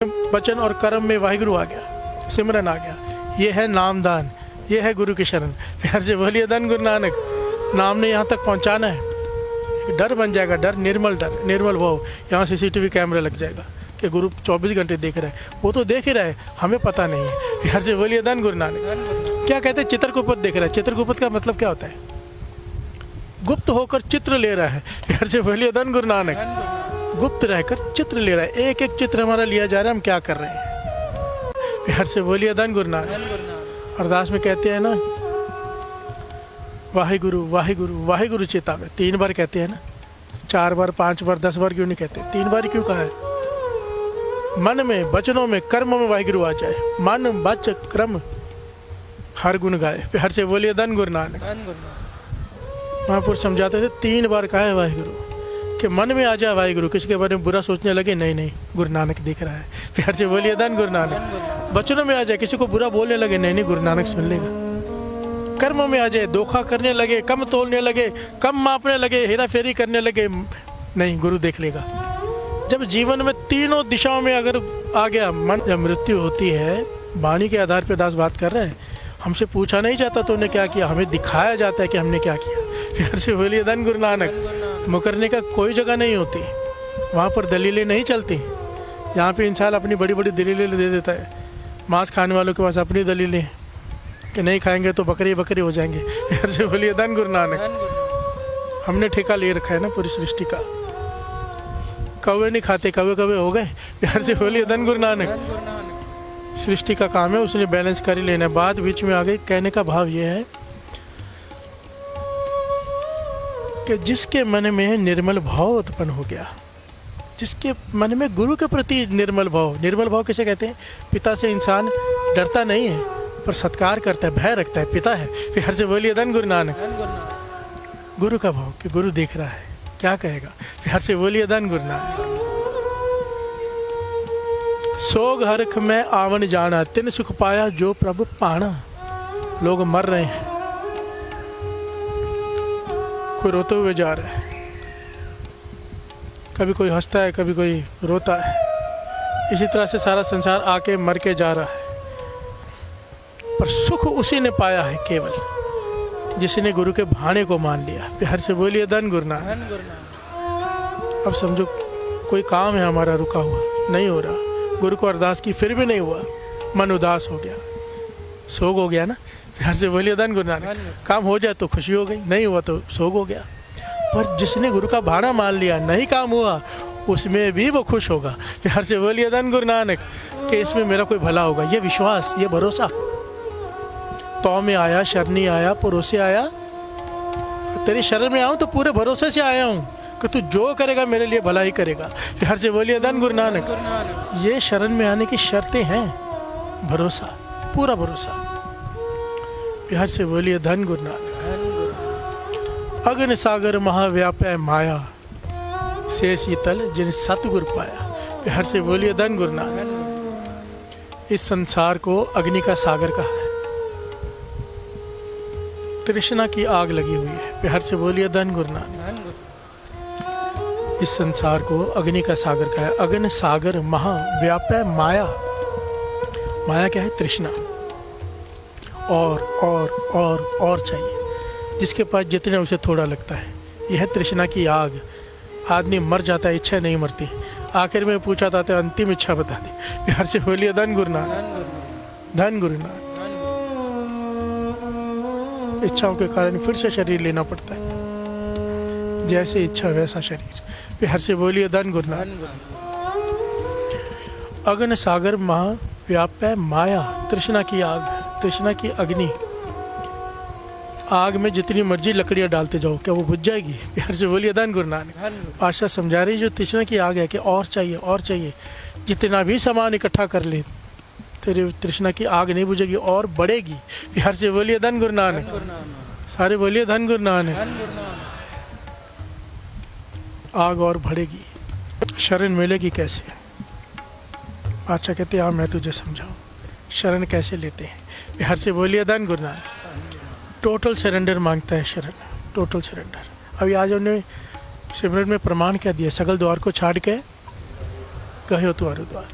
वचन और कर्म में वाहिगुरु आ गया, सिमरन आ गया। ये है नामदान, ये है गुरु की शरण। प्यार से बोलिए धन गुरु नानक। नाम ने यहाँ तक पहुँचाना है। एक डर बन जाएगा, डर, निर्मल भाव। यहाँ CCTV कैमरा लग जाएगा कि गुरु 24 घंटे देख रहे हैं। वो तो देख ही रहे, हमें पता नहीं है। प्यार से बोलिए धन गुरु नानक। क्या कहते हैं? चित्रगुप्त देख रहा है। चित्रगुप्त का मतलब क्या होता है? गुप्त होकर चित्र ले रहा है। प्यार से बोलिए धन गुरु नानक। गुप्त रहकर चित्र ले रहा है। एक एक चित्र हमारा लिया जा रहा है, हम क्या कर रहे हैं? प्यार से बोलिए धन गुरु नानक। अरदास में कहते हैं ना, वाहिगुरु वाहिगुरु वाहिगुरु चेतावे। 3 बार कहते हैं ना, 4 बार, 5 बार, 10 बार क्यों नहीं कहते? 3 बार क्यों कहा है? मन में, वचनों में, कर्मों में वाहिगुरु आ जाए। मन, वच, क्रम हर गुण गाए। प्यार से बोलिए धन गुरु नानक। महापुरुष समझाते थे 3 बार कहा है वाहिगुरु, कि मन में आ जाए वाहिगुरु। किसी के बारे में बुरा सोचने लगे, नहीं गुरु नानक देख रहा है। प्यार से बोलिए धन गुरु नानक। बचनों में आ जाए, किसी को बुरा बोलने लगे, नहीं गुरु नानक सुन लेगा। कर्मों में आ जाए, धोखा करने लगे, कम तोलने लगे, कम मापने लगे, हेरा फेरी करने लगे, नहीं गुरु देख लेगा। जब जीवन में तीनों दिशाओं में अगर आ गया मन, जब मृत्यु होती है, वाणी के आधार पर दास बात कर रहे हैं, हमसे पूछा नहीं जाता तो उन्हें क्या किया, हमें दिखाया जाता है कि हमने क्या किया। प्यार से बोलिए धन गुरु नानक। मुकरने का कोई जगह नहीं होती, वहाँ पर दलीलें नहीं चलती। यहाँ पे इंसान अपनी बड़ी बड़ी दलीलें दे देता है। मांस खाने वालों के पास अपनी दलीलें कि नहीं खाएंगे तो बकरी बकरी हो जाएंगे। प्यार से बोलिए धन गुरु नानक। हमने ठेका ले रखा है ना पूरी सृष्टि का। कौवे नहीं खाते, कौवे हो गए। प्यार से बोलिए धन गुरु नानक। सृष्टि का काम है, उसने बैलेंस कर ही लेना है। बात बीच में आ गई। कहने का भाव ये है कि जिसके मन में निर्मल भाव उत्पन्न हो गया, जिसके मन में गुरु के प्रति निर्मल भाव किसे कहते हैं? पिता से इंसान डरता नहीं है, पर सत्कार करता है, भय रखता है, पिता है। प्यार से बोलिए धन गुरु नानक। गुरु का भाव कि गुरु देख रहा है, क्या कहेगा? प्यार से बोलिए धन गुरु नानक। सोग हरख में आवन जाना, तिन सुख पाया जो प्रभु पाना। लोग मर रहे हैं, कोई रोते हुए जा रहा है, कभी कोई हंसता है, कभी कोई रोता है। इसी तरह से सारा संसार आके मर के जा रहा है, पर सुख उसी ने पाया है केवल जिसने गुरु के भाने को मान लिया। प्यार से बोलिए धन गुरु नानक। अब समझो कोई काम है हमारा रुका हुआ, नहीं हो रहा, गुरु को अरदास की फिर भी नहीं हुआ, मन उदास हो गया, सोग हो गया ना। प्यार से बोलिए धन गुरु नानक। काम हो जाए तो खुशी हो गई, नहीं हुआ तो सोग हो गया। पर जिसने गुरु का भाना मान लिया, नहीं काम हुआ, उसमें भी वो खुश होगा। प्यार से बोलिए धन गुरु नानक। कि इसमें मेरा कोई भला होगा, ये विश्वास, ये भरोसा। तो में आया, शरणी आया, परोसे आया। तेरी शरण में आऊँ तो पूरे भरोसे से आया हूँ कि तू जो करेगा मेरे लिए भला ही करेगा। प्यार से बोलिए धन गुरु नानक। ये शरण में आने की शर्तें हैं, भरोसा, पूरा भरोसा। प्यार से बोलिए धन गुरु नानक। अगन सागर महाव्यापय माया, से शीतल जिन सतगुरु पाया। प्यार से बोलिए धन गुरु नानक। इस संसार को अग्नि का सागर कहा है, तृष्णा की आग लगी हुई है। प्यार से बोलिए धन गुरु नानक। इस संसार को अग्नि का सागर कहा है। अग्नि सागर महाव्यापय माया। माया क्या है? तृष्णा। और चाहिए। जिसके पास जितने उसे थोड़ा लगता है। यह तृष्णा की आग। आदमी मर जाता है, इच्छा नहीं मरती। आखिर में पूछा था तो अंतिम इच्छा बता दी। प्यार से बोलिए धन गुरु नानक। धन गुरु नानक। इच्छाओं के कारण फिर से शरीर लेना पड़ता है, जैसे इच्छा वैसा शरीर। प्यार से बोलिए धन गुरु नानक। अगन सागर महाव्यापय माया, तृष्णा की आग, तृष्णा की अग्नि। आग में जितनी मर्जी लकड़ियां डालते जाओ, क्या वो बुझ जाएगी? प्यार से बोलिए धन गुरु नानक। पातशाह समझा रही जो तृष्णा की आग है कि और चाहिए। जितना भी सामान इकट्ठा कर ले, तेरी तृष्णा की आग नहीं बुझेगी, और बढ़ेगी। प्यार से बोलिए धन गुरु नानक। सारे बोलिए धन गुरु नानक। आग और बढ़ेगी। शरण मिलेगी कैसे? पातशाह कहते हैं, मैं तुझे समझाऊं शरण कैसे लेते हैं। प्यार से बोलिए धन गुरु नानक। टोटल सरेंडर मांगता है शरण, टोटल सरेंडर। अभी आज उन्होंने सिमरन में प्रमाण क्या दिया, सगल द्वार को छाड़ के कहे हो तुम्हारे द्वार,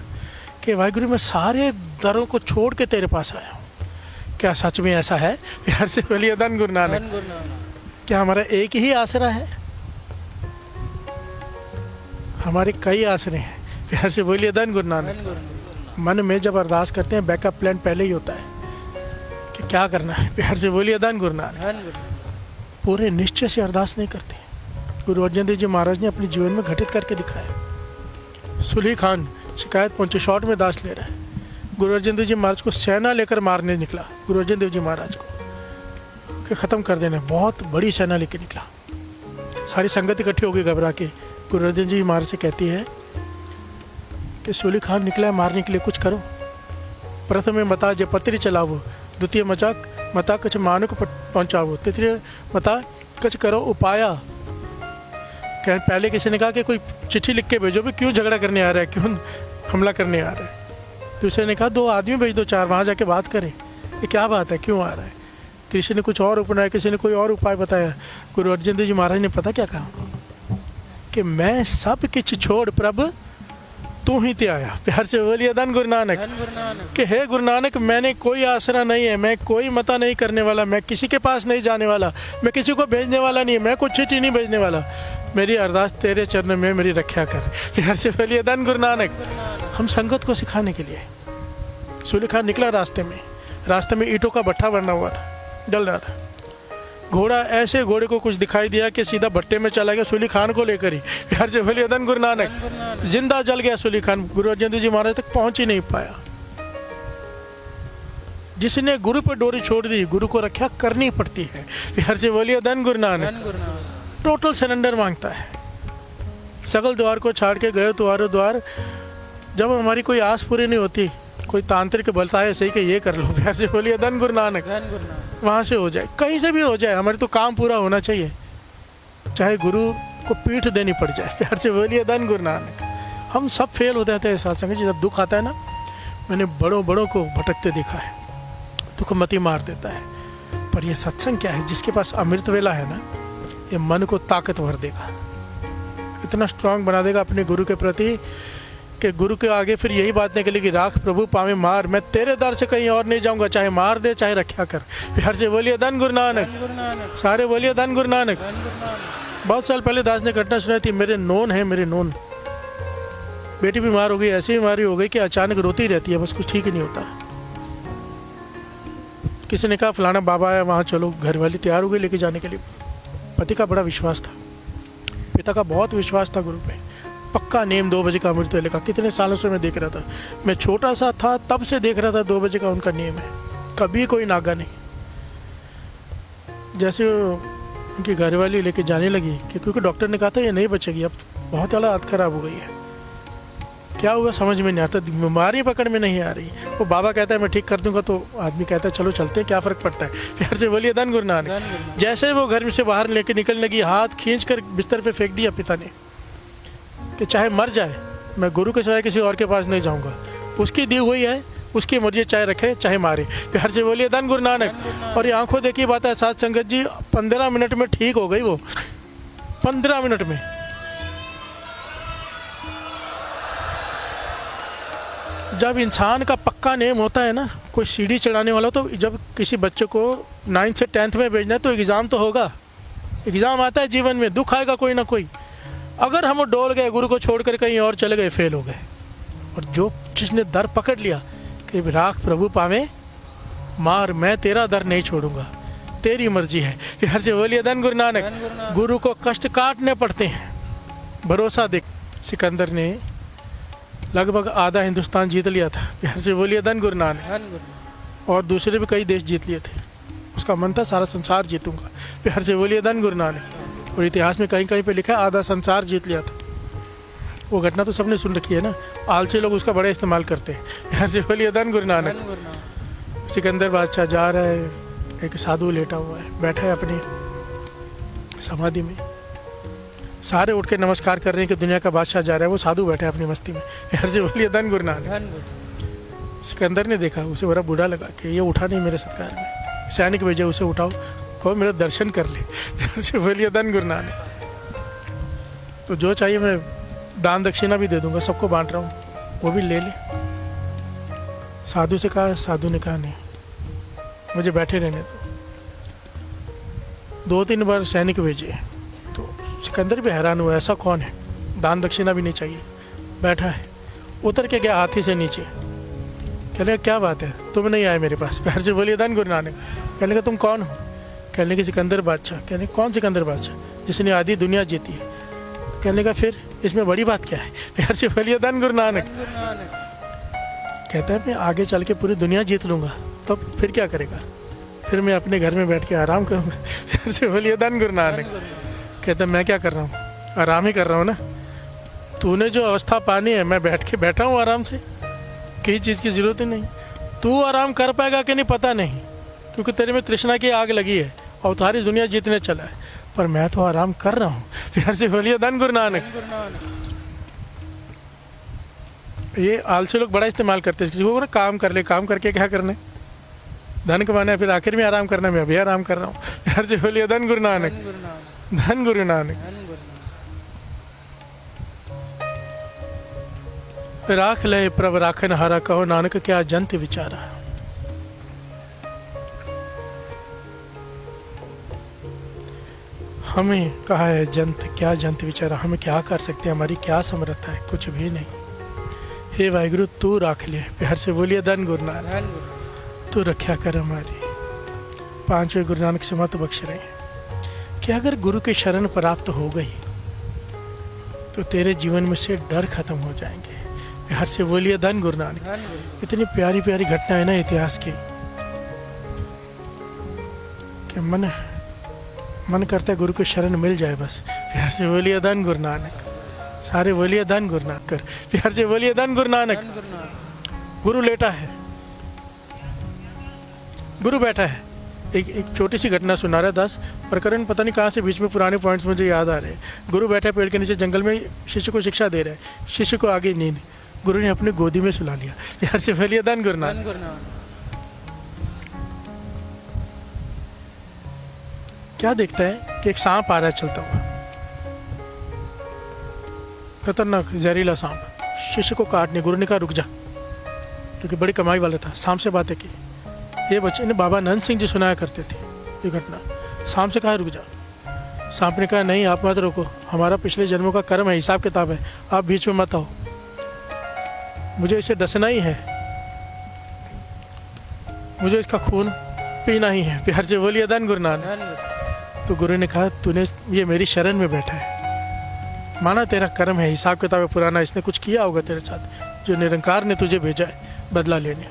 कि वाहिगुरु मैं सारे दरों को छोड़ के तेरे पास आया हूँ। क्या सच में ऐसा है? प्यार से बोलिए धन गुरु नानक। क्या हमारा एक ही आसरा है? हमारे कई आसरे हैं। प्यार से बोलिए धन गुरु नानक। मन में जब अरदास करते हैं बैकअप प्लान पहले ही होता है कि क्या करना है। प्यार से बोलिए धन गुरु नानक। पूरे निश्चय से अरदास नहीं करते। गुरु अर्जन देव जी महाराज ने अपने जीवन में घटित करके दिखाया। सुली खान शिकायत पहुंचे, शॉर्ट में दास ले रहा है। गुरु अर्जन देव जी महाराज को सेना लेकर मारने निकला। गुरु अर्जन देव जी महाराज को कि ख़त्म कर देना, बहुत बड़ी सेना लेकर निकला। सारी संगत इकट्ठी हो गई घबरा के। गुरु अर्जन जी महाराज से कहती है कि सुली खान निकला है मारने के लिए, कुछ करो। प्रथम मता जे पत्री चलावो, द्वितीय मता कछ मानुक पहुँचावो, तृतीय मता कछ करो उपाया। क्या पहले किसी ने कहा कि कोई चिट्ठी लिख के भेजो भी, क्यों झगड़ा करने आ रहा है, क्यों हमला करने आ रहा है। दूसरे ने कहा 2 आदमी भेज दो, 4 वहाँ जाके बात करें, ये क्या बात है, क्यों आ रहा है। तीसरे ने कुछ और अपनाया, किसी ने कोई और उपाय बताया। गुरु अर्जन देव जी महाराज ने पता क्या कहा कि मैं सब कुछ छोड़ प्रभु तू ही ते आया। प्यार से बोलिए धन गुरु नानक। कि हे गुरु नानक, मैंने कोई आसरा नहीं है, मैं कोई मता नहीं करने वाला, मैं किसी के पास नहीं जाने वाला, मैं किसी को भेजने वाला नहीं, मैं कुछ चिट्ठी नहीं भेजने वाला। मेरी अरदास तेरे चरण में मेरी रक्षा कर। प्यार से बोलिए धन गुरु नानक। हम संगत को सिखाने के लिए। सुली खान निकला रास्ते में ईंटों का भट्ठा बना हुआ था, जल रहा था। घोड़ा ऐसे, घोड़े को कुछ दिखाई दिया कि सीधा भट्टे में चला गया सुली खान को लेकर ही। प्यार से बोलिए धन गुरु नानक। जिंदा जल गया सुली खान, गुरु अर्जन देव जी महाराज तक पहुंच ही नहीं पाया। जिसने गुरु पर डोरी छोड़ दी, गुरु को रक्षा करनी पड़ती है। प्यार से बोलिए धन गुरु नानक। टोटल सरेंडर मांगता है। सकल द्वार को छाड़ के गए तुम्हारे द्वार। जब हमारी कोई आस पूरी नहीं होती, कोई तांत्रिक बोलता है सही कि ये कर लो, प्यार से बोलिए धन गुरु नानक। वहाँ से हो जाए, कहीं से भी हो जाए, हमारे तो काम पूरा होना चाहिए, चाहे गुरु को पीठ देनी पड़ जाए। प्यार से बोलिए धन गुरु नानक। हम सब फेल हो जाते हैं सत्संग जी। जब दुख आता है ना, मैंने बड़ों को भटकते देखा है, दुख मती मार देता है। पर ये सत्संग क्या है, जिसके पास अमृत वेला है ना, ये मन को ताकतवर देगा, इतना स्ट्रांग बना देगा अपने गुरु के प्रति कि गुरु के आगे फिर यही बात निकलेगी, राख प्रभु पावे मार, मैं तेरे दर से कहीं और नहीं जाऊंगा, चाहे मार दे चाहे रक्षा कर। प्यार से बोलिए धन गुरु नानक। सारे बोलिए धन गुरु नानक। बहुत साल पहले दास ने घटना सुनाई थी। मेरे नोन बेटी बीमार हो गई, ऐसी बीमारी हो गई कि अचानक रोती रहती है, बस कुछ ठीक ही नहीं होता। किसी ने कहा फलाना बाबा है, वहाँ चलो। घर वाली तैयार हो गई लेके जाने के लिए। पति का बड़ा विश्वास था, पिता का बहुत विश्वास था गुरु पे। पक्का नेम 2 बजे का अमृत वेले का। कितने सालों से मैं देख रहा था, मैं छोटा सा था तब से देख रहा था 2 बजे का उनका नियम है, कभी कोई नागा नहीं। जैसे उनकी घरवाली लेके जाने लगी, क्योंकि डॉक्टर ने कहा था ये नहीं बचेगी, अब बहुत ज़्यादा हालत खराब हो गई है। क्या हुआ समझ में नहीं आता, बीमारी पकड़ में नहीं आ रही। वो बाबा कहता है मैं ठीक कर दूंगा, तो आदमी कहता है चलो चलते हैं, क्या फ़र्क पड़ता है। प्यार से बोलिए धन गुरु नानक। जैसे वो घर में से बाहर लेके निकलने लगी, हाथ खींच कर बिस्तर पे फेंक दिया पिता ने कि चाहे मर जाए, मैं गुरु के सिवाय किसी और के पास नहीं जाऊंगा। उसकी दी हुई है, उसकी मर्जी, चाहे रखे चाहे मारे। प्यार से बोलिए धन गुरु नानक। और ये आंखों देखी बात है साथ संगत जी, 15 मिनट में ठीक हो गई वो, 15 मिनट में। जब इंसान का पक्का नेम होता है ना, कोई सीढ़ी चढ़ाने वाला, तो जब किसी बच्चे को 9th से 10th में भेजना है तो एग्ज़ाम तो होगा, एग्ज़ाम आता है जीवन में, दुख आएगा कोई ना कोई। अगर हम डोल गए, गुरु को छोड़कर कहीं और चले गए, फेल हो गए। और जो जिसने दर पकड़ लिया कि राख प्रभु पावे मार, मैं तेरा दर नहीं छोड़ूंगा, तेरी मर्जी है। प्यार से बोलिए धन गुरु नानक। गुरु को कष्ट काटने पड़ते हैं, भरोसा देख। सिकंदर ने लगभग आधा हिंदुस्तान जीत लिया था। प्यार से बोलिए धन गुरु नानक। और दूसरे भी कई देश जीत लिए थे। उसका मन था सारा संसार जीतूंगा। प्यार से बोलिए धन गुरु नानक। और इतिहास में कहीं कहीं पे लिखा है आधा संसार जीत लिया था। वो घटना तो सबने सुन रखी है ना, आलसी लोग उसका बड़ा इस्तेमाल करते हैं। प्यार से बोलिए धन गुरु नानक। सिकंदर बादशाह जा रहा है, एक साधु लेटा हुआ है, बैठा है अपनी समाधि में। सारे उठ के नमस्कार कर रहे हैं कि दुनिया का बादशाह जा रहा है, वो साधु बैठा है अपनी मस्ती में। प्यार से बोलिए धन गुरु नानक। सिकंदर ने देखा, उसे बड़ा बुरा लगा कि ये उठा नहीं मेरे सत्कार में, सैनिक भेजे उसे उठाओ, कहो मेरा दर्शन कर ले। प्यार से बोलिए धन गुरु नानक। तो जो चाहिए मैं दान दक्षिणा भी दे दूंगा, सबको बांट रहा हूँ, वो भी ले ले। साधु से कहा, साधु ने कहा नहीं, मुझे बैठे रहने दो। 2-3 बार सैनिक भेजे तो सिकंदर भी हैरान हुआ, ऐसा कौन है, दान दक्षिणा भी नहीं चाहिए, बैठा है। उतर के गया हाथी से नीचे, कहने लगा क्या बात है, तुम नहीं आए मेरे पास? प्यार से बोलिए धन गुरु नानक। कहने लगा तुम कौन हो? कहने लगे सिकंदर बादशाह। कहने कौन सिकंदर बादशाह? जिसने आधी दुनिया जीती है। कहने लगा फिर इसमें बड़ी बात क्या है? प्यार से बोलिए धन गुरु नानक। कहता है मैं आगे चल के पूरी दुनिया जीत लूँगा, तब फिर क्या करेगा? फिर मैं अपने घर में बैठ के आराम करूँगा। प्यार से बोलिए धन गुरु नानक। कहता है मैं क्या कर रहा हूँ, आराम ही कर रहा हूँ ना। तूने जो अवस्था पानी है, मैं बैठ के बैठा हूँ आराम से, किसी चीज़ की ज़रूरत ही नहीं। तू आराम कर पाएगा कि नहीं पता नहीं, क्योंकि तेरे में तृष्णा की आग लगी है और सारी दुनिया जीतने चला है, पर मैं तो आराम कर रहा हूँ। प्यार से बोलिए धन गुरु नानक। ये आलसी लोग बड़ा इस्तेमाल करते हैं, किसी को ना काम कर ले, काम करके क्या करने, धन कमाना है, फिर आखिर में आराम करना, मैं अभी आराम कर रहा हूँ। प्यार से बोलिए धन गुरु नानक, धन गुरु नानक। राख ले प्रभ राखन हारा, कहो नानक क्या जंत विचारा। हमें कहा है जंत, क्या जंत विचारा, हमें क्या कर सकते हैं, हमारी क्या समर्थता है, कुछ भी नहीं। हे वाहिगुरु तू राख ले। प्यार से बोलिए धन गुरु नानक, तू रक्षा कर हमारी। 5वें गुरु नानक से मत बख्श रहे कि अगर गुरु की शरण प्राप्त हो गई तो तेरे जीवन में से डर खत्म हो जाएंगे। प्यार से बोलिए धन गुरु नानक। इतनी प्यारी प्यारी घटना है ना इतिहास की कि मन करता है गुरु की शरण मिल जाए बस। प्यार से बोलिए धन गुरु नानक। सारे बोलिए धन गुरु नानक कर। प्यार से बोलिए धन गुरु नानक। गुरु लेटा है, गुरु बैठा है। एक छोटी सी घटना सुना रहा दास प्रकरण, पता नहीं कहाँ से बीच में पुराने पॉइंट्स मुझे याद आ रहे हैं। गुरु बैठा है पेड़ के नीचे जंगल में, शिष्य को शिक्षा दे रहा है। शिष्य को आगे नींद, गुरु ने अपने गोदी में सुला लिया। प्यार से बोलिए धन गुरु नानक। क्या देखता है कि एक सांप आ रहा है चलता हुआ, खतरनाक जहरीला सांप, शिष्य को काटने। गुरु ने कहा रुक जा, क्योंकि बड़ी कमाई वाला था। सांप से बातें की। ये बच्चे ने बाबा नंद सिंह जी सुनाया करते थे ये घटना। सांप से कहा रुक जा। सांप ने कहा नहीं आप मत रोको, हमारा पिछले जन्मों का कर्म है, हिसाब किताब है, आप बीच में मत आओ, मुझे इसे डसना ही है, मुझे इसका खून पीना ही है। प्यार से बोलिए धन गुरु नानक। तो गुरु ने कहा तूने ये मेरी शरण में बैठा है, माना तेरा कर्म है, हिसाब किताब है पुराना, इसने कुछ किया होगा तेरे साथ, जो निरंकार ने तुझे भेजा है बदला लेने,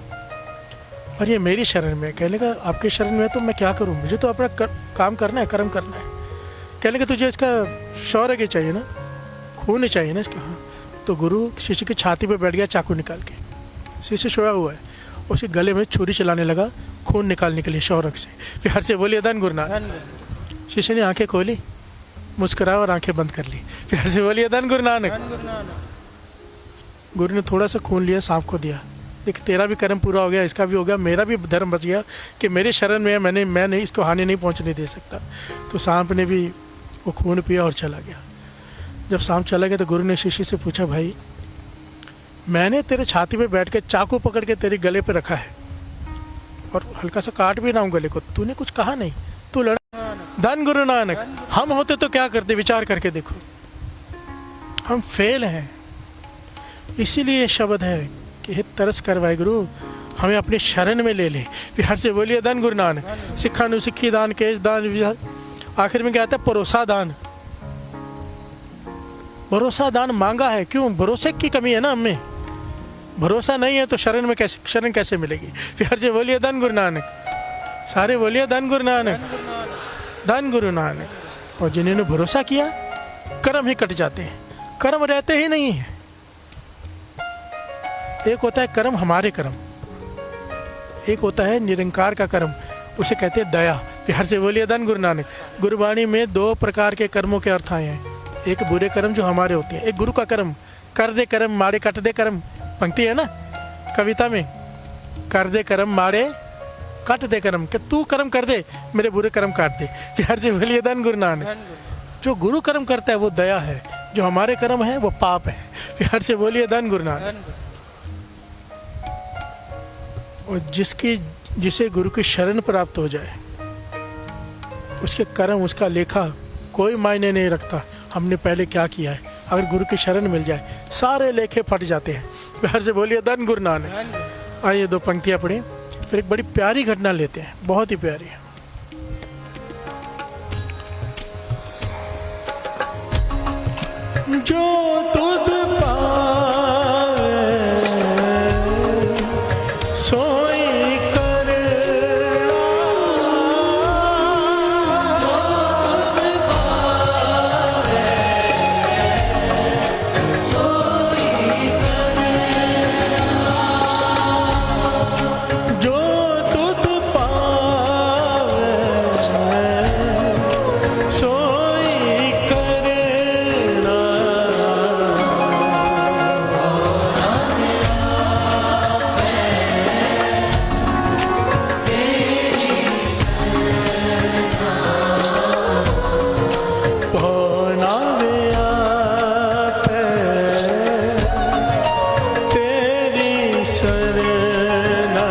पर ये मेरी शरण में। कहने का आपके शरण में तो मैं क्या करूँ, मुझे तो अपना काम करना है, कर्म करना है। कहने का तुझे इसका शौर्य के चाहिए ना, खून ही चाहिए ना इसका। हाँ। तो गुरु शिष्य की छाती पे बैठ गया चाकू निकाल के। शिष्य सोया हुआ है, उसके गले में छुरी चलाने लगा खून निकालने के लिए शौरक से। प्यार से बोलिए धन गुरु नानक। शिष्य ने आंखें खोली, मुस्कुराया और आंखें बंद कर ली। प्यार से बोलिए धन गुरु नानक। गुरु ने थोड़ा सा खून लिया, सांप को दिया, देख तेरा भी कर्म पूरा हो गया, इसका भी हो गया, मेरा भी धर्म बच गया कि मेरे शरण में है, मैं नहीं इसको हानि नहीं पहुंचने दे सकता। तो सांप ने भी वो खून पिया और चला गया। जब सांप चला गया तो गुरु ने शिष्य से पूछा भाई मैंने तेरे छाती पे बैठ के चाकू पकड़ के तेरे गले पे रखा है और हल्का सा काट भी रहा हूँ गले को, तूने कुछ कहा नहीं, तू लड़ा। धन गुरु नानक। हम होते तो क्या करते, विचार करके देखो, हम फेल हैं। इसीलिए ये शब्द है कि हे तरस कर वाहिगुरु हमें अपनी शरण में ले ले। प्यार से बोलिए धन गुरु नानक। सिक्खा नु सिक्खी दान, केश दान, आखिर में क्या आता है, भरोसा दान। भरोसा दान मांगा है, क्यों, भरोसे की कमी है ना हमें। भरोसा नहीं है तो शरण में शरण कैसे मिलेगी। प्यार से बोलिए धन गुरु नानक। सारे बोलिए धन गुरु नानक, धन गुरु नानक। और जिन्होंने भरोसा किया कर्म ही कट जाते हैं, कर्म रहते ही नहीं है। एक होता है कर्म हमारे कर्म, एक होता है निरंकार का कर्म, उसे कहते हैं दया। प्यार से बोलिए धन गुरु नानक। गुरबाणी में 2 प्रकार के कर्मों के अर्थ आए हैं। एक बुरे कर्म जो हमारे होते हैं, एक गुरु का कर्म। कर दे कर्म माड़े कट दे कर्म, पंक्ति है ना कविता में, कर दे कर्म माड़े कट दे कर्म, कि तू कर्म कर दे मेरे बुरे कर्म काट दे। प्यार से बोलिए धन गुरु नानक। जो गुरु कर्म करता है वो दया है, जो हमारे कर्म है वो पाप है। प्यार से बोलिए धन गुरु नानक। और जिसे गुरु की शरण प्राप्त हो जाए, उसके कर्म, उसका लेखा कोई मायने नहीं रखता हमने पहले क्या किया है। अगर गुरु की शरण मिल जाए सारे लेखे फट जाते हैं। प्यार से बोलिए धन गुरु नानक। आइए 2 पंक्तियाँ पढ़ें, फिर एक बड़ी प्यारी घटना लेते हैं, बहुत ही प्यारी है। जो तुध पावे सोई करना, जो तुध पावे सोई करना, पौनावे आपे तेरी शरणा।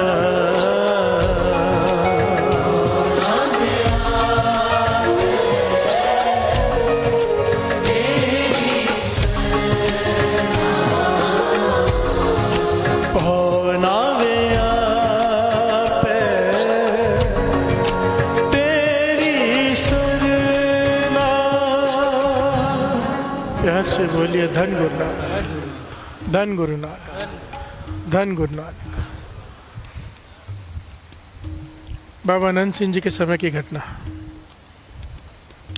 पौनावे आपे तेरी शरणा। प्यार से बोलिए धन गुरु नानक, धन गुरु नानक, धन गुरु नानक। बाबा आनंद सिंह जी के समय की घटना,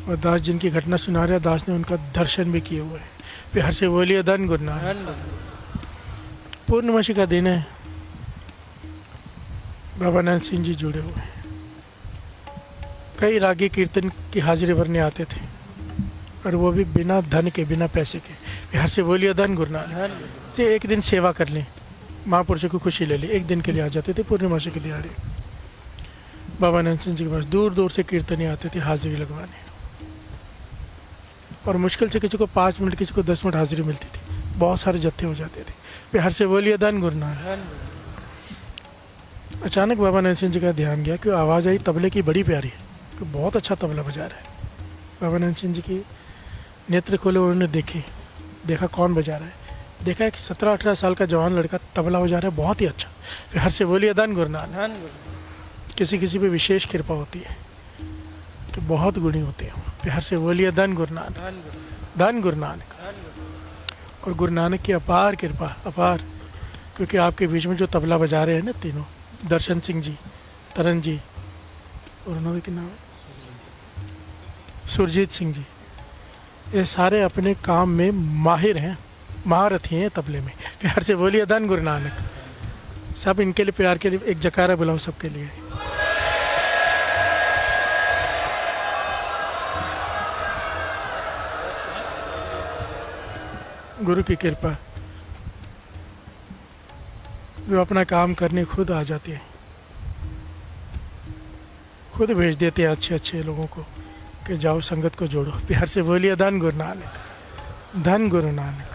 और दास जिनकी घटना सुना रहे, दास ने उनका दर्शन भी किए हुए हैं। प्यार से बोलिए धन गुरु नानक। पूर्णमासी का दिन है, बाबा आनंद सिंह जी जुड़े हुए हैं। कई रागी कीर्तन की हाजिरी भरने आते थे, और वो भी बिना धन के, बिना पैसे के। प्यार से बोलिए धन गुरु नानक। तो एक दिन सेवा कर लें, महापुरुषों की खुशी ले लें, एक दिन के लिए आ जाते थे पूर्णिमासी के दिहाड़े। बाबा आनंद सिंह जी के पास दूर दूर से कीर्तनी आते थे हाजिरी लगवाने, और मुश्किल से किसी को 5 मिनट, किसी को 10 मिनट हाजिरी मिलती थी, बहुत सारे जत्थे हो जाते थे। प्यार से बोलिए धन गुरु नानक। अचानक बाबा आनंद सिंह जी का ध्यान गया कि आवाज़ आई तबले की, बड़ी प्यारी है, कि बहुत अच्छा तबला बजा रहा है। बाबा आनंद सिंह जी की नेत्र खोले, उन्होंने देखा कौन बजा रहा है। देखा एक 17-18 साल का जवान लड़का तबला बजा रहा है, बहुत ही अच्छा। प्यार से बोलिए धन गुरु नानक। किसी किसी पे विशेष कृपा होती है कि बहुत गुणी होते हैं। प्यार से बोलिए धन गुरु नानक, धन गुरु नानक। और गुरु नानक की अपार कृपा, अपार, क्योंकि आपके बीच में जो तबला बजा रहे हैं ना तीनों, दर्शन सिंह जी, तरन जी, और उन्होंने क्या नाम है, सुरजीत सिंह जी, ये सारे अपने काम में माहिर हैं, महारथी हैं तबले में। प्यार से बोलिए धन गुरु नानक। सब इनके लिए, प्यार के लिए एक जकारा बुलाओ सबके लिए। गुरु की कृपा, वो अपना काम करने खुद आ जाते हैं, खुद भेज देते हैं अच्छे अच्छे लोगों को कि जाओ संगत को जोड़ो। प्यार से बोलिए धन गुरु नानक, धन गुरु नानक।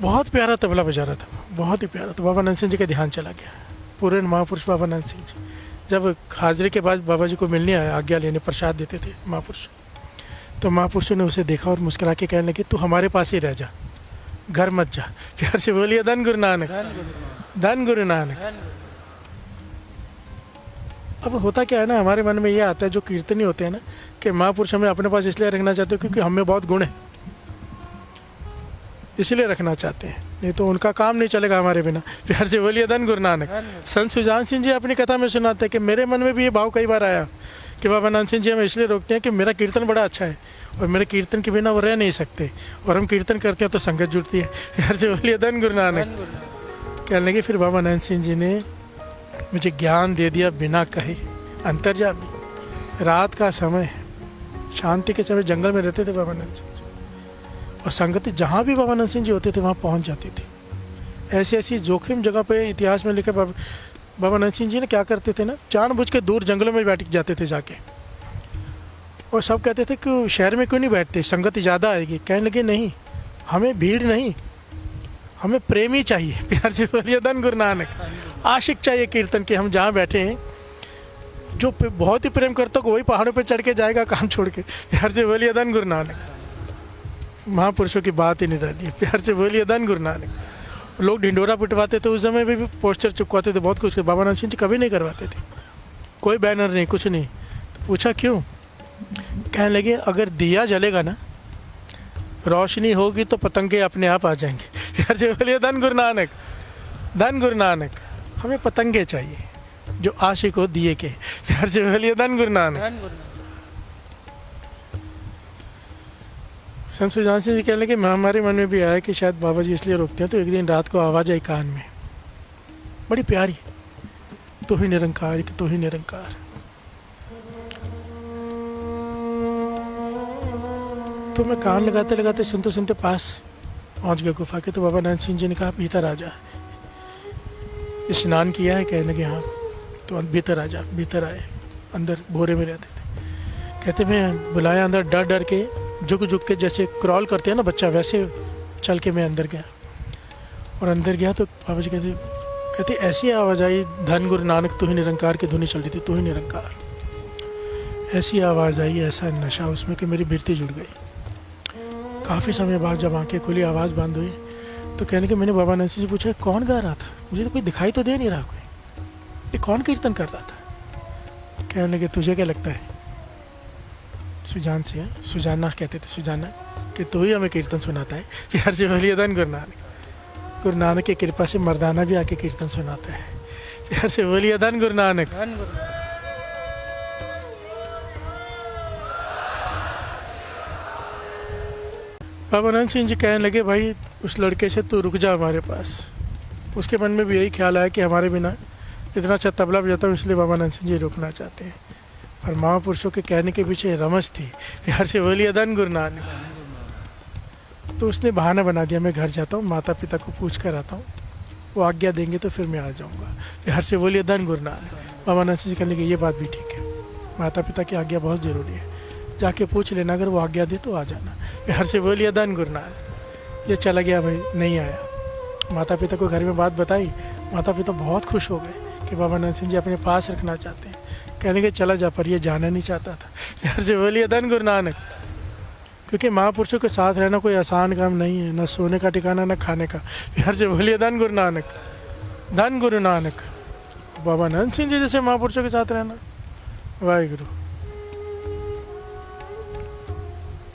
बहुत प्यारा तबला बजा रहा था, बहुत ही प्यारा। तो बाबा आनंद सिंह जी का ध्यान चला गया। पूरे महापुरुष बाबा आनंद सिंह जी जब हाजिरी के बाद बाबा जी को मिलने आया, आज्ञा लेने, प्रसाद देते थे महापुरुष, तो महापुरुषों ने उसे देखा और मुस्कुरा के कहने लगे, तू हमारे पास ही रह जा, घर मत जा। प्यार से बोलिए धन गुरु नानक, धन गुरु नानक। अब होता क्या है ना, हमारे मन में ये आता है, जो कीर्तनी होते हैं ना, कि महापुरुष हमें अपने पास इसलिए रखना चाहते हो क्योंकि हमें बहुत गुण है, इसलिए रखना चाहते हैं, नहीं तो उनका काम नहीं चलेगा हमारे बिना। प्यार से बोलिए धन गुरु नानक। संत सुजान सिंह जी अपनी कथा में सुनाते हैं कि मेरे मन में भी ये भाव कई बार आया कि बाबा आनंद सिंह जी हमें इसलिए रोकते हैं कि मेरा कीर्तन बड़ा अच्छा है, और मेरे कीर्तन के बिना वो रह नहीं सकते, और हम कीर्तन करते हैं तो संगत जुड़ती है। प्यार से बोलिए धन गुरु नानक। कहने लगे, फिर बाबा आनंद सिंह जी ने मुझे ज्ञान दे दिया बिना कहे, अंतर्जामी। रात का समय, शांति के समय जंगल में रहते थे बाबा आनंद सिंह जी, और संगति जहाँ भी बाबा आनंद सिंह जी होते थे वहाँ पहुँच जाती थी। ऐसी ऐसी जोखिम जगह पे इतिहास में लिखा, बाबा आनंद सिंह जी ने क्या करते थे ना, जानबूझ के दूर जंगलों में बैठ जाते थे जाके, और सब कहते थे कि शहर में क्यों नहीं बैठते, संगति ज़्यादा आएगी। कहने लगे, नहीं, हमें भीड़ नहीं, हमें प्रेमी चाहिए, प्यार से बोलिए धन गुरु नानक। आशिक चाहिए कीर्तन के। हम जहाँ बैठे हैं, जो बहुत ही प्रेम करता हो वही पहाड़ों पे चढ़ के जाएगा काम छोड़ के। प्यार से बोलिए धन गुरु नानक। महापुरुषों की बात ही नहीं रही है। प्यार से बोलिए धन गुरु नानक। लोग ढिंडोरा पिटवाते थे उस समय भी पोस्टर चिपकवाते थे, बहुत कुछ। बाबा नानक सिंह जी कभी नहीं करवाते थे, कोई बैनर नहीं, कुछ नहीं। तो पूछा क्यों? कहने लगे अगर दिया जलेगा ना, रोशनी होगी तो पतंगे अपने आप आ जाएंगे। प्यार से बोलिए धन गुरु नानक। धन गुरु नानक। हमें पतंगे चाहिए जो आशिक हो दिए के। प्यार से बोलिए धन गुरु नानक। संत सुजान सिंह जी कहने लगे हमारे मन में भी आया कि शायद बाबा जी इसलिए रोकते हैं। तो एक दिन रात को आवाज़ आई कान में, बड़ी प्यारी, तू ही निरंकार, तू ही निरंकार। तो मैं कान लगाते लगाते सुनते सुनते पास पहुंच गया गुफा के। तो बाबा नानक सिंह जी ने कहा भीतर आ जा, स्नान किया है? कहने लगे हाँ। तो भीतर आ जा। भीतर आए, अंदर भोरे में रहते थे। कहते मैं बुलाया अंदर, डर डर के झुक झुक के जैसे क्रॉल करते हैं ना बच्चा, वैसे चल के मैं अंदर गया। और अंदर गया तो बाबा जी कहते ऐसी आवाज़ आई, धन गुरु नानक तू ही निरंकार की धुनी चल रही थी, तू ही निरंकार। ऐसी आवाज़ आई, ऐसा नशा उसमें कि मेरी बिरती जुड़ गई। काफ़ी समय बाद जब आंखें खुली, आवाज़ बंद हुई, तो कहने के मैंने बाबा नानक सिंह से पूछा कौन गा रहा था? मुझे तो कोई दिखाई तो दे नहीं रहा, कोई ये कौन कीर्तन कर रहा था? कहने लगे तुझे क्या लगता है? सुजान से, सुजाना कहते थे, सुजाना कि तू ही हमें कीर्तन सुनाता है। प्यार से बोलिए धन गुरु नानक। गुरु नानक की कृपा से मर्दाना भी आके कीर्तन सुनाता है। प्यार से बोलिए धन गुरु नानक। बाबा नानक सिंह जी कहने लगे भाई उस लड़के से तू रुक जा हमारे पास। उसके मन में भी यही ख्याल आया कि हमारे बिना इतना अच्छा तबला बजाता हूँ, इसलिए बाबा नानक सिंह जी रुकना चाहते हैं। और महापुरुषों के कहने के पीछे रमज थी। प्यार से बोलिए धन गुरु नानक। तो उसने बहाना बना दिया, मैं घर जाता हूँ, माता पिता को पूछ कर आता हूँ, वो आज्ञा देंगे तो फिर मैं आ जाऊँगा। प्यार से बोलिए धन गुरु नानक। बाबा नानक सिंह जी कहने लगे ये बात भी ठीक है, माता पिता की आज्ञा बहुत ज़रूरी है, जाके पूछ लेना, अगर वो आज्ञा दे तो आ जाना। प्यार से बोलिए धन गुरु नानक। ये चला गया भाई, नहीं आया। माता पिता को घर में बात बताई, माता पिता बहुत खुश हो गए कि बाबा नानक सिंह जी अपने पास रखना चाहते हैं। कहने के चला जा, पर ये जाना नहीं चाहता था। प्यार से बोलिए धन गुरु नानक। क्योंकि महापुरुषों के साथ रहना कोई आसान काम नहीं है, न सोने का ठिकाना न खाने का। प्यार से बोलिए धन गुरु नानक। धन गुरु नानक। बाबा नानक सिंह जी जैसे महापुरुषों के साथ रहना, वाहिगुरु।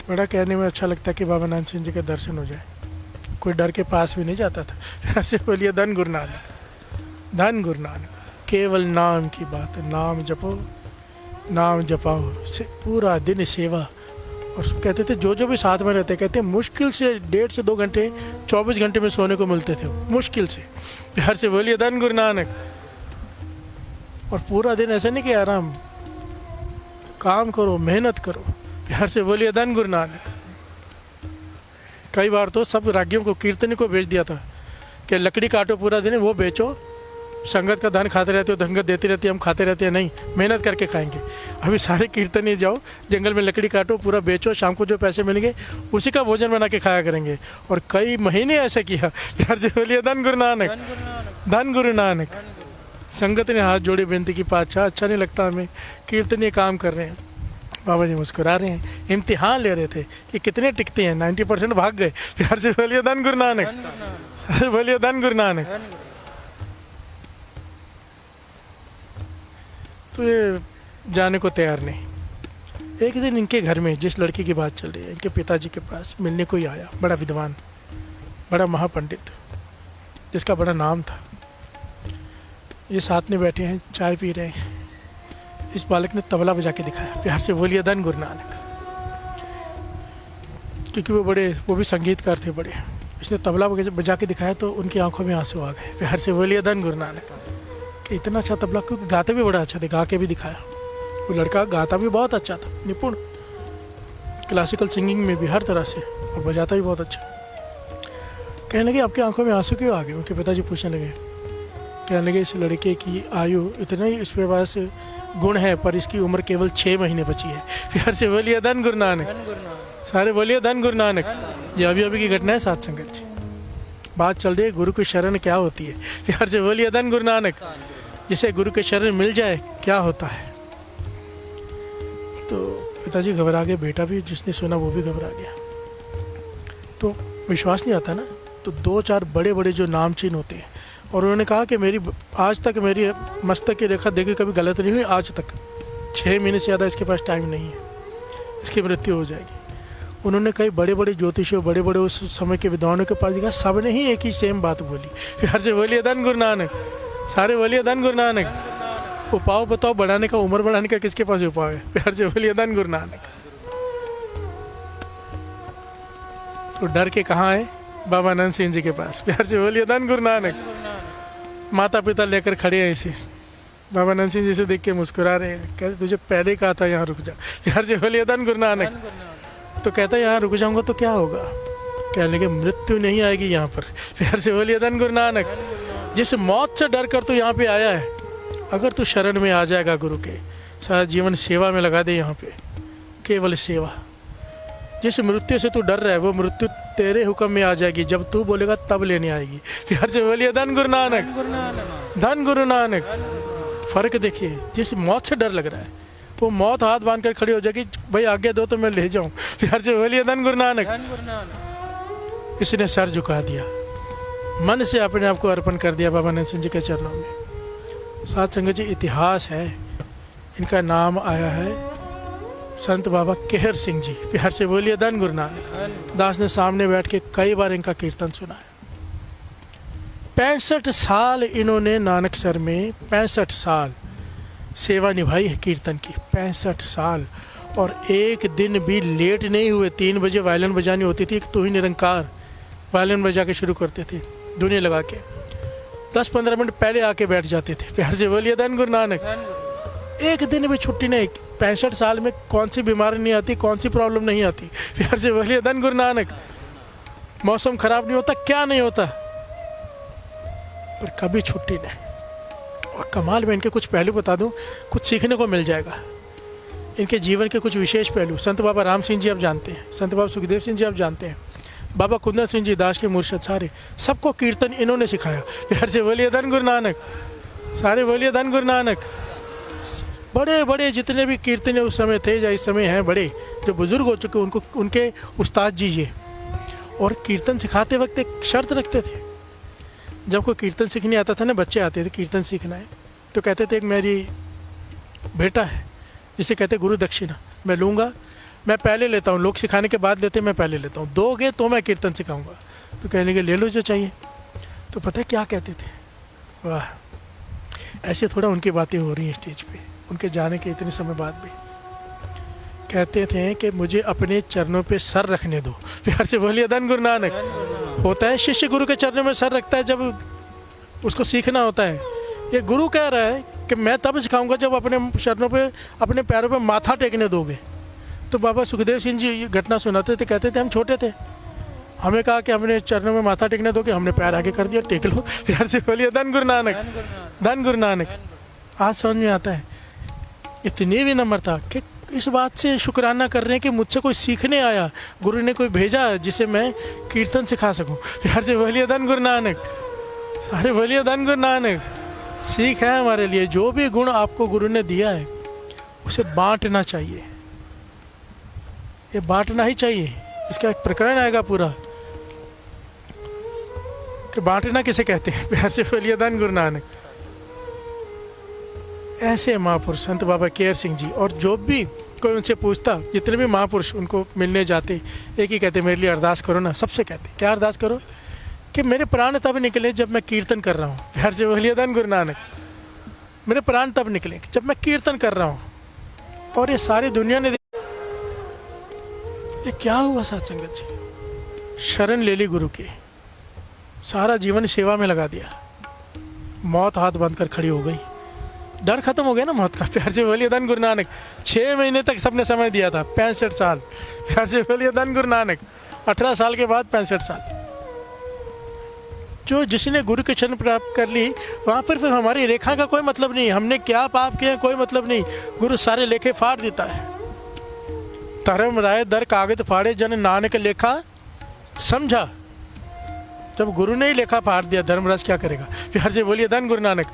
बड़ा कहने में अच्छा लगता है कि बाबा नानक सिंह जी के दर्शन हो जाए, कोई डर के पास भी नहीं जाता था। प्यार से बोलिए धन गुरु नानक। धन गुरु नानक। केवल नाम की बात है, नाम जपो, नाम जपाओ से पूरा दिन सेवा। और कहते थे जो भी साथ में रहते, कहते मुश्किल से 1.5 से 2 घंटे 24 घंटे में सोने को मिलते थे, मुश्किल से। प्यार से बोलिए धन गुरु नानक। और पूरा दिन ऐसा नहीं कि आराम, काम करो, मेहनत करो। प्यार से बोलिए धन गुरु नानक। कई बार तो सब रागियों को, कीर्तनी को भेज दिया था कि लकड़ी काटो पूरा दिन, वो बेचो, संगत का धन खाते रहते हो, संगत देती रहती है, हम खाते रहते हैं, नहीं, मेहनत करके खाएंगे। अभी सारे कीर्तनी जाओ जंगल में, लकड़ी काटो, पूरा बेचो, शाम को जो पैसे मिलेंगे उसी का भोजन बना के खाया करेंगे। और कई महीने ऐसा किया। प्यार से बोलिए धन गुरु नानक। धन गुरु नानक। संगत ने हाथ जोड़े, बेनती की, पातशाह अच्छा नहीं लगता हमें, कीर्तनी काम कर रहे हैं। बाबा जी मुस्कुरा रहे हैं, इम्तिहान ले रहे थे कि कितने टिकते हैं, 90% भाग गए। प्यार से बोलिए धन गुरु नानक। बोलिए धन गुरु नानक। तो ये जाने को तैयार नहीं। एक दिन इनके घर में जिस लड़की की बात चल रही है, इनके पिताजी के पास मिलने कोई आया, बड़ा विद्वान, बड़ा महापंडित, जिसका बड़ा नाम था। ये साथ में बैठे हैं, चाय पी रहे हैं। इस बालक ने तबला बजा के दिखाया। प्यार से बोलिए धन गुरु नानक। क्योंकि वो भी संगीतकार थे बड़े। इसने तबला बजा के दिखाया तो उनकी आंखों में आंसू आ गए। प्यार से बोलिए धन गुरु नानक। कि इतना अच्छा तबला, क्योंकि गाते भी बड़ा अच्छा थे, गा के भी दिखाया। वो लड़का गाता भी बहुत अच्छा था, निपुण, क्लासिकल सिंगिंग में भी हर तरह से, और बजाता भी बहुत अच्छा। कहने लगे आपकी आंखों में आंसू क्यों आ गए? उनके पिताजी पूछने लगे। कहने लगे इस लड़के की आयु इतना ही, इसके पास गुण है, पर इसकी उम्र केवल 6 महीने बची है। प्यार से बोलिए धन गुरु नानक। सारे बोलिए धन गुरु नानक। ये अभी अभी की घटना है साथ संगत जी। बात चल रही है गुरु की शरण क्या होती है। प्यार से बोलिए धन गुरु नानक। जिसे गुरु की शरण मिल जाए क्या होता है। तो पिताजी घबरा गए, बेटा भी जिसने सुना वो भी घबरा गया। तो विश्वास नहीं आता ना, तो 2-4 बड़े बड़े जो नाम चिन्ह होते हैं, और उन्होंने कहा कि मेरी आज तक मेरी मस्तक की रेखा देखी कभी गलत नहीं हुई आज तक। 6 महीने से ज़्यादा इसके पास टाइम नहीं है, इसकी मृत्यु हो जाएगी। उन्होंने कई बड़े बड़े ज्योतिषियों, बड़े बड़े उस समय के विद्वानों के पास देखा, सब ने ही एक ही सेम बात बोली। प्यार से बोलिए धन गुरु नानक। सारे बोलिए धन गुरु नानक। उपाय बताओ बढ़ाने का, उम्र बढ़ाने का किसके पास उपाय है। प्यार से बोलिए धन गुरु नानक। तो डर के कहाँ है, बाबा नंद सिंह जी के पास। प्यार से बोलिए धन गुरु नानक। माता पिता लेकर खड़े हैं इसे। बाबा नंद सिंह जी से देख के मुस्कुरा रहे हैं, कहते तुझे पहले कहा था यहाँ रुक जा। प्यार से बोलिए धन गुरु नानक। तो कहता है यहाँ रुक जाऊंगा तो क्या होगा, कहने लगे मृत्यु नहीं आएगी यहाँ पर। प्यार से बोलिए धन गुरु नानक। जिस मौत से डर कर तू यहाँ पे आया है, अगर तू शरण में आ जाएगा गुरु के, सारा जीवन सेवा में लगा दे, यहाँ पे केवल सेवा। जिस मृत्यु से तू डर रहा है वो मृत्यु तेरे हुक्म में आ जाएगी, जब तू बोलेगा तब लेने आएगी। प्यार से बोलिए धन गुरु नानक। धन गुरु नानक। फर्क देखिए, जिस मौत से डर लग रहा है वो मौत हाथ बांध कर खड़ी हो जाएगी, भाई आगे दो तो मैं ले जाऊं। प्यार से बोलिए धन गुरु नानक। इसने सर झुका दिया, मन से अपने आप को अर्पण कर दिया बाबा नंद सिंह जी के चरणों में। साथ संगत जी, इतिहास है, इनका नाम आया है संत बाबा केहर सिंह जी। प्यार से बोलिए धन गुरु नानक। दास ने सामने बैठ के कई बार इनका कीर्तन सुना है। 65 साल इन्होंने नानकसर में 65 साल सेवा निभाई है कीर्तन की। 65 साल, और एक दिन भी लेट नहीं हुए। 3 बजे वायलिन बजानी होती थी, तो ही निरंकार वायलिन बजा के शुरू करते थे, धुनें लगा के। 10-15 मिनट पहले आके बैठ जाते थे। प्यार से बोलिए धन गुरु नानक। एक दिन भी छुट्टी नहीं। 65 साल में कौन सी बीमारी नहीं आती, कौन सी प्रॉब्लम नहीं आती। प्यार से बोलिए धन गुरु नानक। मौसम खराब नहीं होता, क्या नहीं होता, पर कभी छुट्टी नहीं। और कमाल में इनके कुछ पहलू बता दूं, कुछ सीखने को मिल जाएगा। इनके जीवन के कुछ विशेष पहलू संत बाबा राम सिंह जी आप जानते हैं, संत बाबा सुखदेव सिंह जी आप जानते हैं, बाबा कुंदन सिंह जी दास के मुर्शद, सारे सबको कीर्तन इन्होंने सिखाया। प्यार से बोलिए धन गुरु नानक। सारे बोलिए धन गुरु नानक। बड़े बड़े जितने भी कीर्तने उस समय थे या इस समय हैं, बड़े जो बुजुर्ग हो चुके, उनको उनके उस्ताद जी ये। और कीर्तन सिखाते वक्त एक शर्त रखते थे। जब कोई कीर्तन सीखने आता था ना, बच्चे आते थे कीर्तन सीखना है, तो कहते थे एक मेरी बेटा है जिसे कहते गुरु दक्षिणा, मैं लूँगा, मैं पहले लेता हूँ, लोग सिखाने के बाद लेते, मैं पहले लेता हूँ, दोगे तो मैं कीर्तन सिखाऊंगा। तो कहने के ले लो जो चाहिए। तो पता है क्या कहते थे, वाह, ऐसे थोड़ा उनकी बातें हो रही हैं स्टेज पे, उनके जाने के इतने समय बाद भी। कहते थे कि मुझे अपने चरणों पे सर रखने दो। प्यार से बोलिए धन गुरु नानक। होता है शिष्य गुरु के चरणों में सर रखता है जब उसको सीखना होता है। ये गुरु कह रहा है कि मैं तब सिखाऊंगा जब अपने चरणों पे, अपने पैरों पे माथा टेकने दोगे। तो बाबा सुखदेव सिंह जी ये घटना सुनाते थे, कहते थे हम छोटे थे, हमें कहा कि अपने चरणों में माथा टेकने दोगे, हमने पैर आगे कर दिया, टेक लो। प्यार से बोलिए धन गुरु नानक। धन गुरु नानक। आज समझ में आता है, इतनी भी नम्रता कि इस बात से शुक्राना कर रहे हैं कि मुझसे कोई सीखने आया, गुरु ने कोई भेजा जिसे मैं कीर्तन सिखा सकूं। प्यार से बोलिए धन गुरु नानक। सारे बोलिए धन गुरु नानक। सीख है हमारे लिए, जो भी गुण आपको गुरु ने दिया है उसे बांटना चाहिए, ये बांटना ही चाहिए। इसका एक प्रकरण आएगा पूरा कि बांटना किसे कहते हैं। प्यार से बोलिए धन गुरु नानक। ऐसे महापुरुष संत बाबा केहर सिंह जी, और जो भी कोई उनसे पूछता, जितने भी महापुरुष उनको मिलने जाते, एक ही कहते मेरे लिए अरदास करो ना। सबसे कहते क्या अरदास करो, कि मेरे प्राण तब निकले जब मैं कीर्तन कर रहा हूँ। प्यार से बोलिए धन गुरु नानक। मेरे प्राण तब निकले जब मैं कीर्तन कर रहा हूँ। और ये सारी दुनिया ने, ये क्या हुआ साथ संगत जी, शरण ले ली गुरु की, सारा जीवन सेवा में लगा दिया, मौत हाथ बांध कर खड़ी हो गई, डर खत्म हो गया ना मौत का। प्यार से बोलिए धन गुरु नानक। 6 महीने तक सबने समय दिया था, 65 साल। प्यार से बोलिए धन गुरु नानक। 18 साल के बाद 65 साल। जो जिसने गुरु के चरण प्राप्त कर ली, वहाँ पर फिर हमारी रेखा का कोई मतलब नहीं, हमने क्या पाप किए कोई मतलब नहीं। गुरु सारे लेखे फाड़ देता है। धर्म राय दर कागज फाड़े, जन नानक लेखा समझा। जब गुरु ने ही लेखा फाड़ दिया धर्मराज क्या करेगा? फिर से बोलिए धन गुरु नानक।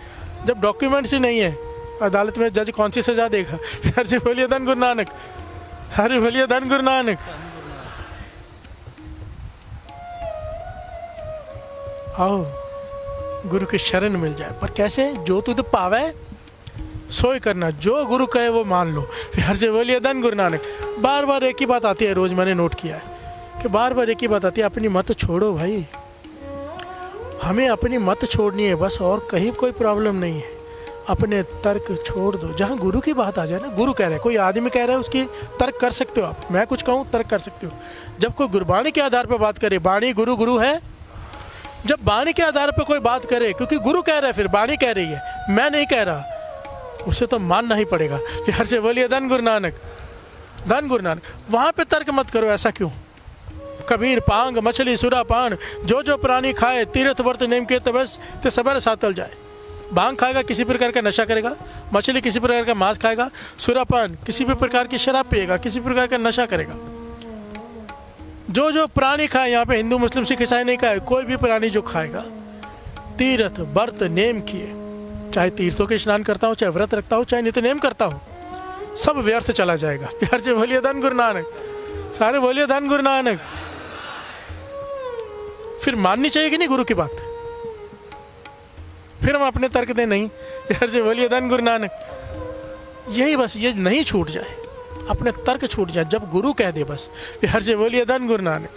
जब डॉक्यूमेंट्स ही नहीं है अदालत में जज कौन सी सजा देगा? फिर से बोलिए धन गुरु नानक। अरे बोलिए धन गुरु नानक। आओ गुरु की शरण मिल जाए, पर कैसे? जो तुझ पावे सोई करना, जो गुरु कहे वो मान लो। फिर से बोलिए धन गुरु नानक। बार बार एक ही बात आती है, रोज मैंने नोट किया है कि बार बार एक ही बात आती है, अपनी मत छोड़ो भाई, हमें अपनी मत छोड़नी है बस, और कहीं कोई प्रॉब्लम नहीं है। अपने तर्क छोड़ दो, जहाँ गुरु की बात आ जाए ना, गुरु कह रहे हैं, कोई आदमी कह रहा है, उसकी तर्क कर सकते हो आप, मैं कुछ कहूँ तर्क कर सकते हो। जब कोई गुरबाणी के आधार पर बात करे, बाणी गुरु गुरु है, जब बाणी के आधार पर कोई बात करे, क्योंकि गुरु कह रहा है, फिर बाणी कह रही है, मैं नहीं कह रहा, उसे तो मानना ही पड़ेगा। फिर से बोलिए धन गुरु नानक, धन गुरु नानक। वहाँ पे तर्क मत करो, ऐसा क्यों? कबीर पांग मछली सुरा पान, जो जो प्राणी खाए तीर्थ व्रत नेम के तबस ते सबर सातल जाए। भांग खाएगा किसी प्रकार का नशा करेगा, मछली किसी प्रकार का मांस खाएगा, सुरापान किसी भी प्रकार की शराब पिएगा, किसी प्रकार का नशा करेगा। जो जो प्राणी खाए, यहाँ पे हिंदू मुस्लिम सिख ईसाई नहीं खाए, कोई भी प्राणी जो खाएगा तीर्थ व्रत नेम किए, चाहे तीर्थों के स्नान करता हो, चाहे व्रत रखता हो, चाहे नित्य नेम करता हो, सब व्यर्थ चला जाएगा। प्यार से बोलिए धन गुरु नानक, सारे बोलिए धन गुरु नानक। फिर माननी चाहिए कि नहीं गुरु की बात? फिर हम अपने तर्क दें नहीं। प्यार से बोलिए धन गुरु नानक। यही बस, ये नहीं छूट जाए, अपने तर्क छूट जाए, जब गुरु कह दे बस। प्यार से बोलिए धन गुरु नानक।